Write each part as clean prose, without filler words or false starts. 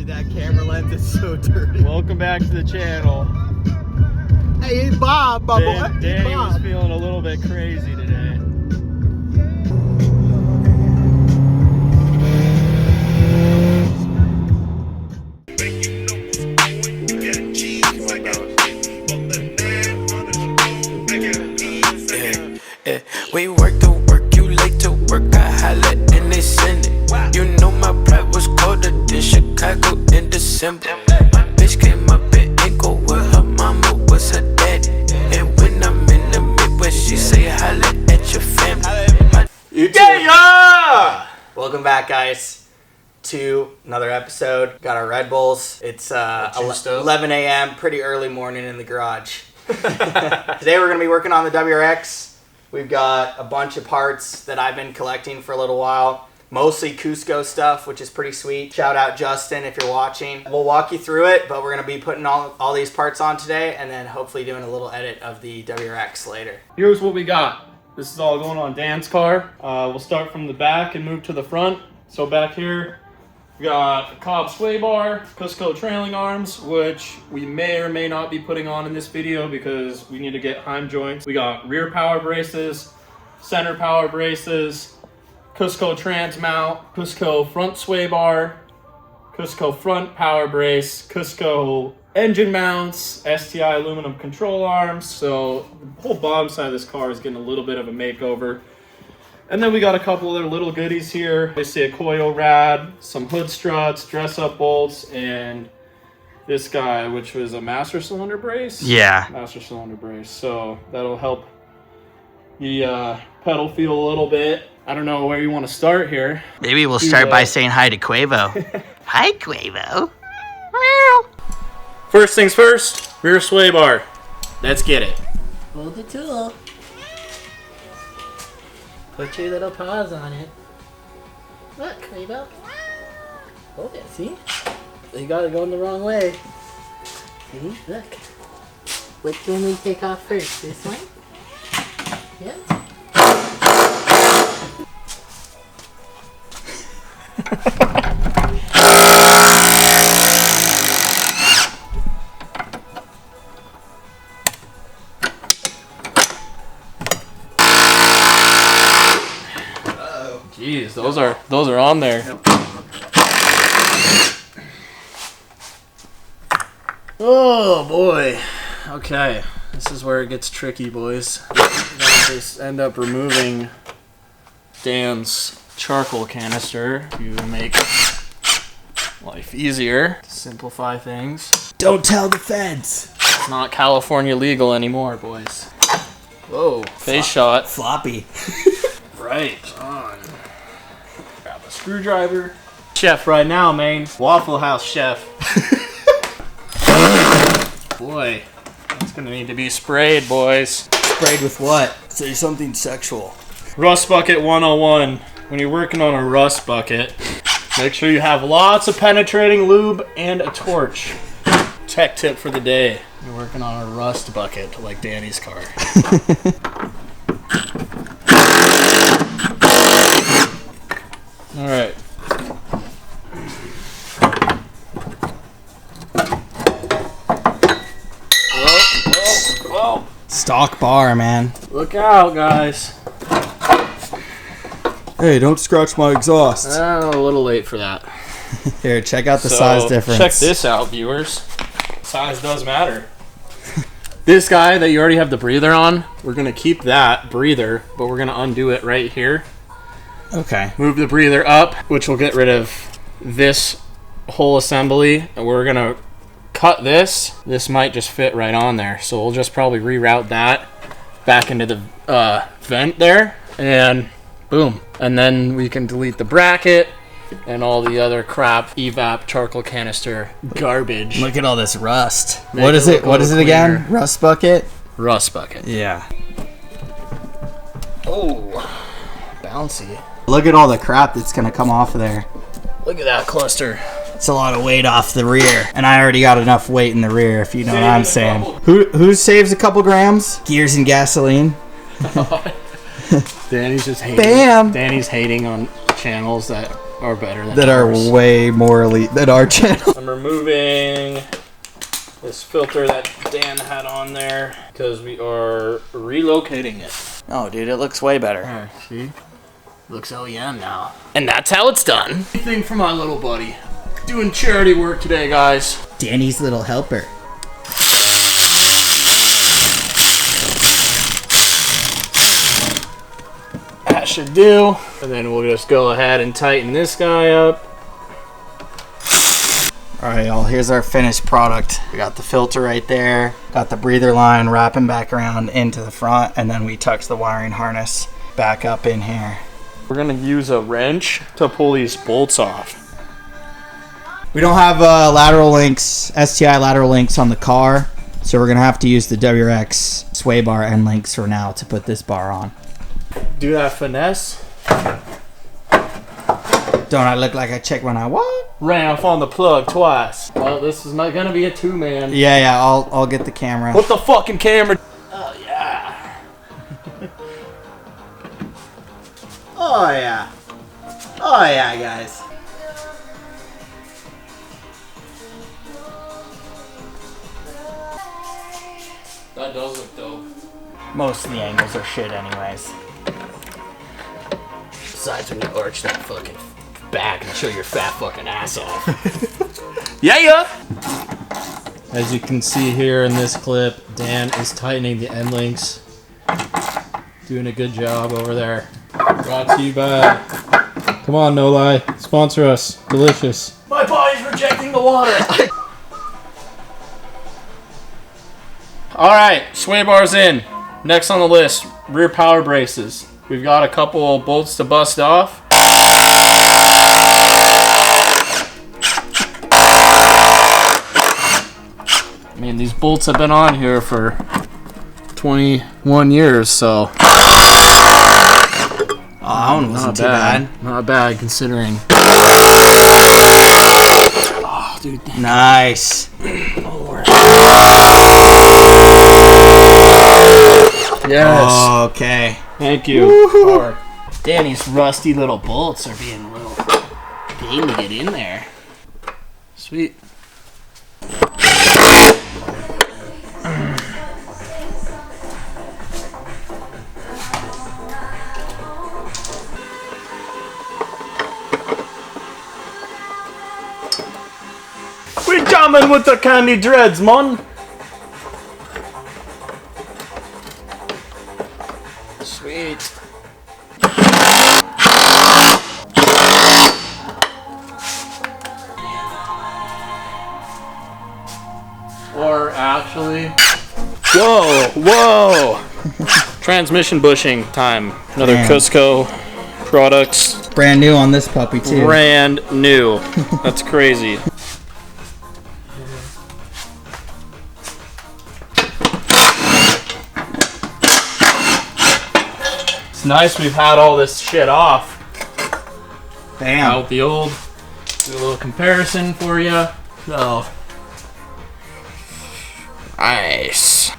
Dude, that camera lens is so dirty. Welcome back to the channel. Hey, Bob, my boy. Danny was feeling a little bit crazy today. We work to work, you late to work, I holla and they send it. You know my pride was colder than Chicago in December. My bitch came up in Eagle with her mama was her daddy. And when I'm in the Midwest, she say holla at your family. Yeah! Welcome back, guys, to another episode. Got our Red Bulls. It's 11 a.m., pretty early morning in the garage. Today we're going to be working on the WRX. We've got a bunch of parts that I've been collecting for a little while. Mostly Cusco stuff, which is pretty sweet. Shout out Justin if you're watching. We'll walk you through it, but we're going to be putting all these parts on today and then hopefully doing a little edit of the WRX later. Here's what we got. This is all going on Dan's car. We'll start from the back and move to the front. So back here, we got a Cobb sway bar, Cusco trailing arms, which we may or may not be putting on in this video because we need to get Heim joints. We got rear power braces, center power braces, Cusco trans mount, Cusco front sway bar, Cusco front power brace, Cusco engine mounts, STI aluminum control arms. So the whole bottom side of this car is getting a little bit of a makeover. And then we got a couple other little goodies here. I see a coil rad, some hood struts, dress-up bolts, and this guy, which was a master cylinder brace. Yeah. Master cylinder brace. So that'll help the pedal feel a little bit. I don't know where you want to start here. Maybe we'll start by saying hi to Quavo. Hi, Quavo. First things first, rear sway bar. Let's get it. Hold the tool. Put your little paws on it. Look, Quavo. Hold it, see? You got it going the wrong way. See? Look. Which one we take off first? This one? Yep. Jeez, those are on there. Yep. Oh boy. Okay, this is where it gets tricky, boys. We're gonna just end up removing Dan's charcoal canister to make life easier, simplify things. Don't tell the feds. It's not California legal anymore, boys. Whoa, face shot. Floppy. Right on. Grab a screwdriver. Chef right now, man. Waffle House chef. Boy, it's gonna need to be sprayed, boys. Sprayed with what? Say something sexual. Rust bucket 101. When you're working on a rust bucket, make sure you have lots of penetrating lube and a torch. Tech tip for the day. You're working on a rust bucket like Danny's car. All right. Whoa. Stock bar, man. Look out, guys. Hey, don't scratch my exhaust. A little late for that. Here, check out the size difference. Check this out, viewers. Size does matter. This guy that you already have the breather on, we're going to keep that breather, but we're going to undo it right here. Okay. Move the breather up, which will get rid of this whole assembly, and we're going to cut this. This might just fit right on there, so we'll just probably reroute that back into the vent there, and boom. And then we can delete the bracket and all the other crap, evap, charcoal canister, garbage. Look at all this rust. What is it? What is it again? Rust bucket? Rust bucket. Yeah. Oh, bouncy. Look at all the crap that's gonna come off of there. Look at that cluster. It's a lot of weight off the rear, and I already got enough weight in the rear, if you know what I'm saying. Who saves a couple grams? Gears and gasoline. Danny's just hating. Bam. Danny's hating on channels that are better than that ours. are way more elite than our channel. I'm removing this filter that Dan had on there because we are relocating it. Oh, dude, it looks way better. There, see? Looks OEM now. And that's how it's done. Anything for my little buddy. Doing charity work today, guys. Danny's little helper. That should do. And then we'll just go ahead and tighten this guy up. Alright, y'all, here's our finished product. We got the filter right there, got the breather line wrapping back around into the front, and then we tucked the wiring harness back up in here. We're gonna use a wrench to pull these bolts off. We don't have lateral links, STI lateral links on the car, so we're gonna have to use the WRX sway bar end links for now to put this bar on. Do that finesse. Don't I look like I checked when I what? Ran off on the plug twice. Well, this is not gonna be a two-man. Yeah, I'll get the camera. Put the fucking camera. Oh yeah. Oh yeah. Oh yeah, guys. That does look dope. Most of the angles are shit anyways. Besides when you arch that fucking back and show your fat fucking ass off. Yeah. As you can see here in this clip, Dan is tightening the end links. Doing a good job over there. Brought to you by, come on, No Lie, sponsor us. Delicious. My body's rejecting the water. Alright, sway bars in. Next on the list, rear power braces. We've got a couple bolts to bust off. I mean, these bolts have been on here for 21 years, so. Oh, that one wasn't too bad. Not bad considering. Oh, dude. Nice. Yes. Okay. Thank you. Danny's rusty little bolts are being a little pain to get in there. Sweet. We jamming with the candy dreads, man. Sweet. Or actually, whoa. Transmission bushing time. Another Man. Cusco products. Brand new on this puppy too. Brand new. That's crazy. It's nice we've had all this shit off. Damn. Out the old. Do a little comparison for you. So. Nice.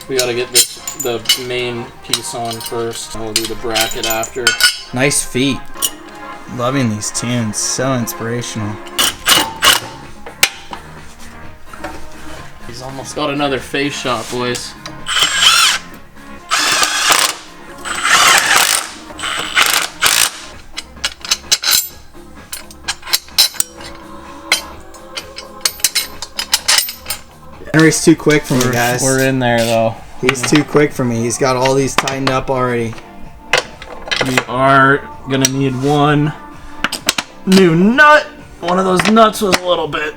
We gotta get the main piece on first. We'll do the bracket after. Nice feet. Loving these tunes. So inspirational. He's almost got another face shot, boys. Henry's too quick for me, guys. We're in there, though. He's too quick for me. He's got all these tightened up already. We are gonna need one new nut. One of those nuts was a little bit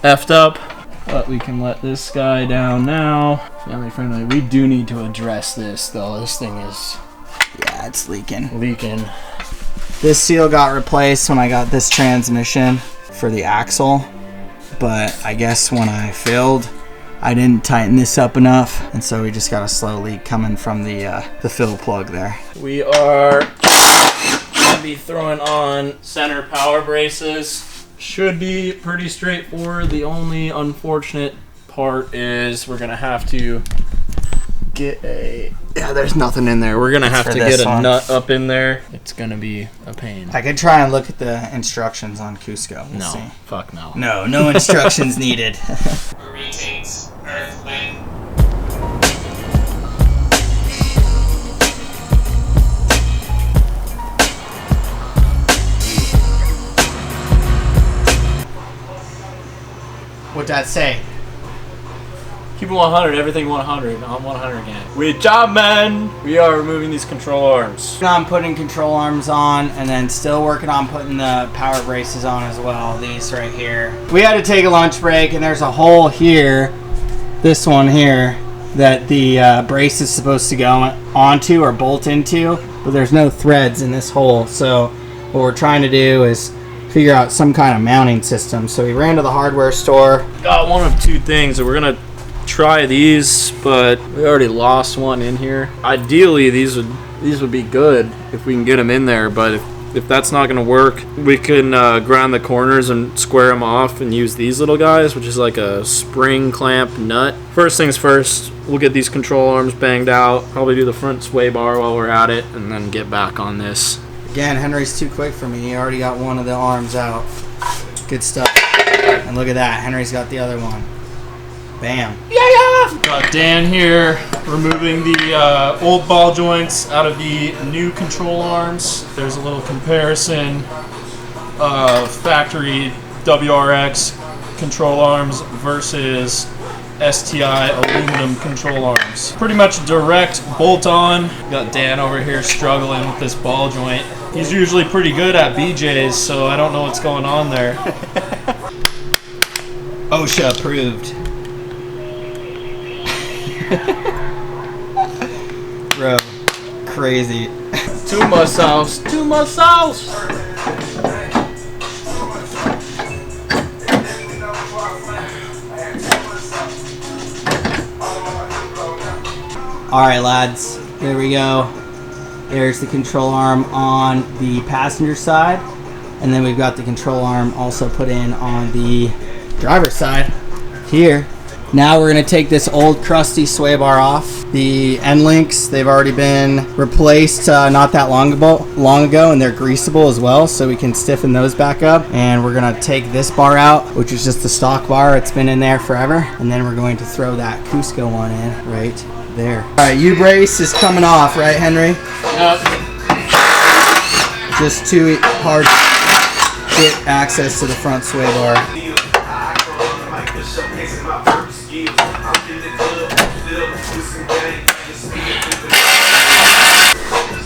effed up, but we can let this guy down now. Family friendly. We do need to address this, though. This thing is Yeah, it's leaking. leaking. This seal got replaced when I got this transmission for the axle, but I guess when I filled, I didn't tighten this up enough, and so we just got a slow leak coming from the fill plug there. We are gonna be throwing on center power braces. Should be pretty straightforward. The only unfortunate part is we're gonna have to get a... Yeah, there's nothing in there. We're going to have to get a nut up in there. It's going to be a pain. I could try and look at the instructions on Cusco. We'll see. Fuck no. No instructions needed. Retakes, earthquake. What'd that say? Keep it 100, everything 100. I'm 100 again. Good job, man! We are removing these control arms. I'm putting control arms on, and then still working on putting the power braces on as well. These right here. We had to take a lunch break, and there's a hole here, this one here, that the brace is supposed to go onto or bolt into, but there's no threads in this hole. So what we're trying to do is figure out some kind of mounting system. So we ran to the hardware store. Got one of two things, and we're gonna try these, but we already lost one in here. Ideally, these would be good if we can get them in there, but if that's not gonna work, we can grind the corners and square them off and use these little guys, which is like a spring clamp nut. First things first, we'll get these control arms banged out, probably do the front sway bar while we're at it, and then get back on this. Again, Henry's too quick for me. He already got one of the arms out. Good stuff. And look at that, Henry's got the other one. Bam. Yeah! Got Dan here removing the old ball joints out of the new control arms. There's a little comparison of factory WRX control arms versus STI aluminum control arms. Pretty much direct bolt on. Got Dan over here struggling with this ball joint. He's usually pretty good at BJ's, so I don't know what's going on there. OSHA approved. Bro, crazy. To my sauce. Alright lads, there we go. There's the control arm on the passenger side, and then we've got the control arm also put in on the driver's side here. Now we're going to take this old crusty sway bar off. The end links, they've already been replaced not that long ago, and they're greasable as well, so we can stiffen those back up. And we're going to take this bar out, which is just the stock bar. It's been in there forever. And then we're going to throw that Cusco one in right there. All right, U-brace is coming off, right, Henry? Yep. Just too hard to get access to the front sway bar.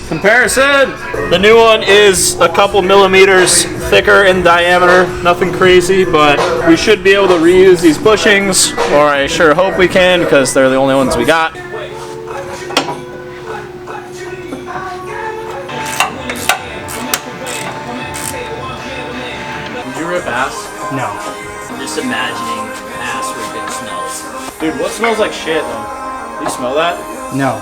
Comparison! The new one is a couple millimeters thicker in diameter, nothing crazy, but we should be able to reuse these bushings, or I sure hope we can, because they're the only ones we got. Did you rip ass? No. I'm just imagining ass ripping smells. Dude, what smells like shit though? Do you smell that? No.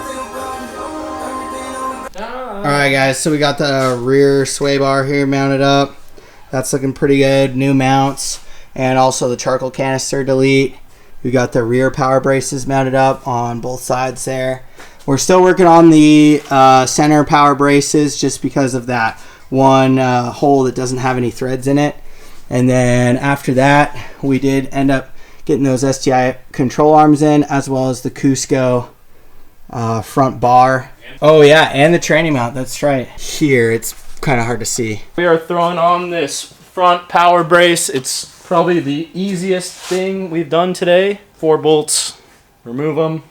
Alright guys, so we got the rear sway bar here mounted up. That's looking pretty good. New mounts, and also the charcoal canister delete. We got the rear power braces mounted up on both sides there. We're still working on the center power braces just because of that one hole that doesn't have any threads in it. And then after that, we did end up getting those STI control arms in, as well as the Cusco front bar. Oh yeah, and the tranny mount, that's right. Here, it's kind of hard to see. We are throwing on this front power brace. It's probably the easiest thing we've done today. 4 bolts, remove them,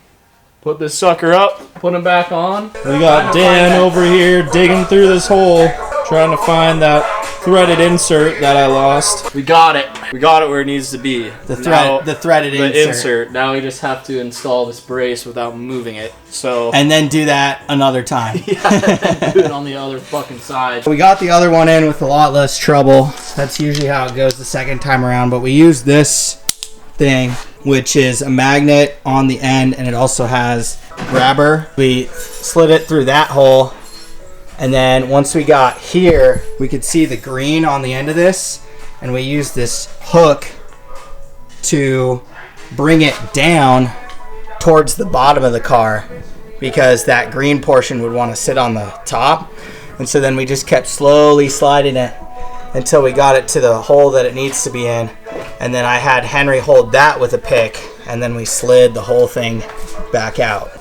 put this sucker up, put them back on. We got Dan over here digging through this hole, trying to find that threaded insert that I lost. We got it. We got it where it needs to be. The threaded insert. Now we just have to install this brace without moving it. So and then do that another time. Yeah, do it on the other fucking side. We got the other one in with a lot less trouble. That's usually how it goes the second time around, but we used this thing, which is a magnet on the end, and it also has a grabber. We slid it through that hole, and then once we got here, we could see the green on the end of this, and we used this hook to bring it down towards the bottom of the car because that green portion would want to sit on the top. And so then we just kept slowly sliding it until we got it to the hole that it needs to be in. And then I had Henry hold that with a pick, and then we slid the whole thing back out.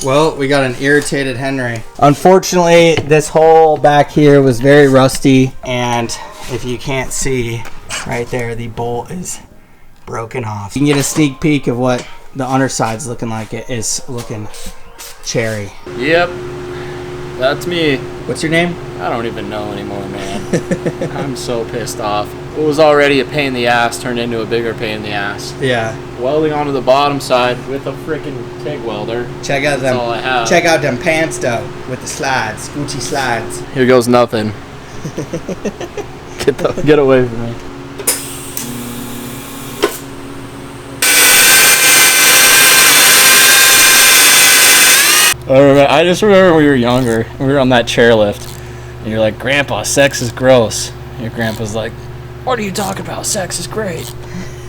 Well, we got an irritated Henry. Unfortunately, this hole back here was very rusty, and if you can't see right there, the bolt is broken off. You can get a sneak peek of what the underside's looking like. It is looking cherry. Yep, that's me. What's your name? I don't even know anymore, man. I'm so pissed off. What was already a pain in the ass turned into a bigger pain in the ass. Yeah. Welding onto the bottom side with a freaking TIG welder. Check out That's all I have. Check out them pants though, with the slides, Gucci slides. Here goes nothing. Get away from me. I just remember when we were younger, we were on that chairlift, and you're like, "Grandpa, sex is gross." And your grandpa's like, "What are you talking about? Sex is great."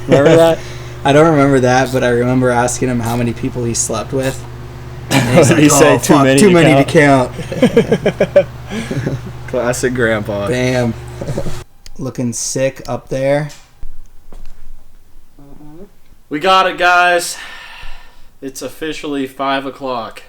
Remember that? I don't remember that, but I remember asking him how many people he slept with. And he's like, he say too many to count. Classic grandpa. Bam. Looking sick up there. We got it, guys. It's officially 5 o'clock.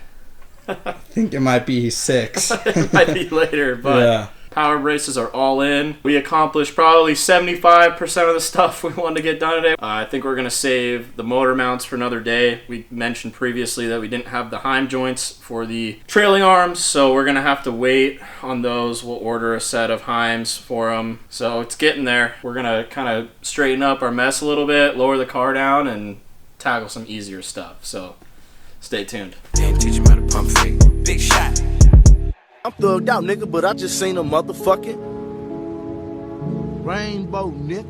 I think it might be 6. It might be later, but yeah. Power braces are all in. We accomplished probably 75% of the stuff we wanted to get done today. I think we're going to save the motor mounts for another day. We mentioned previously that we didn't have the Heim joints for the trailing arms, so we're going to have to wait on those. We'll order a set of Heims for them. So it's getting there. We're going to kind of straighten up our mess a little bit, lower the car down, and tackle some easier stuff. So stay tuned. Didn't teach him how to pump fake. Big shot. I'm thugged out, nigga, but I just seen a motherfucking rainbow, nigga.